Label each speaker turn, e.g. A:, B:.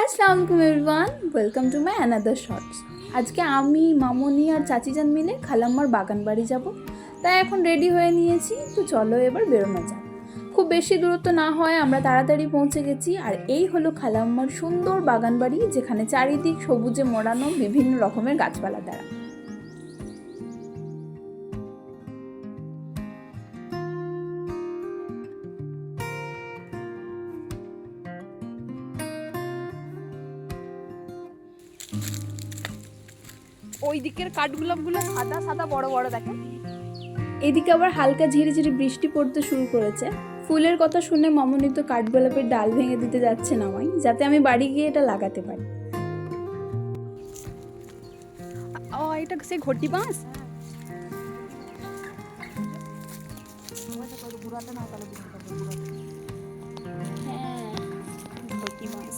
A: আসসালামু আলাইকুম everyone, welcome to my another shorts. আজকে আমি মামনি আর চাচিজান মিলে খালাম্মার বাগান বাড়ি যাব, তাই এখন রেডি হয়ে নিয়েছি। তো চলো এবার বেরোনো যাক। খুব বেশি দূরত্ব না হয় আমরা তাড়াতাড়ি পৌঁছে গেছি। আর এই হলো খালাম্মার সুন্দর বাগান বাড়ি, যেখানে চারিদিক সবুজে মোড়ানো বিভিন্ন রকমের গাছপালা দ্বারা। ওই দিকের কাঠগোলাপগুলো সাদা সাদা বড় বড় দেখে। এদিকে আবার হালকা ঝিরিঝিরি বৃষ্টি পড়তে শুরু করেছে। ফুলের কথা শুনে মামনি তো কাঠগোলাপের ডাল ভেঙে দিতে যাচ্ছে আমায়, যাতে আমি বাড়ি গিয়ে এটা লাগাতে পারি। এটা সে ঘটি বাঁশ। হ্যাঁ, ঘটি বাঁশ।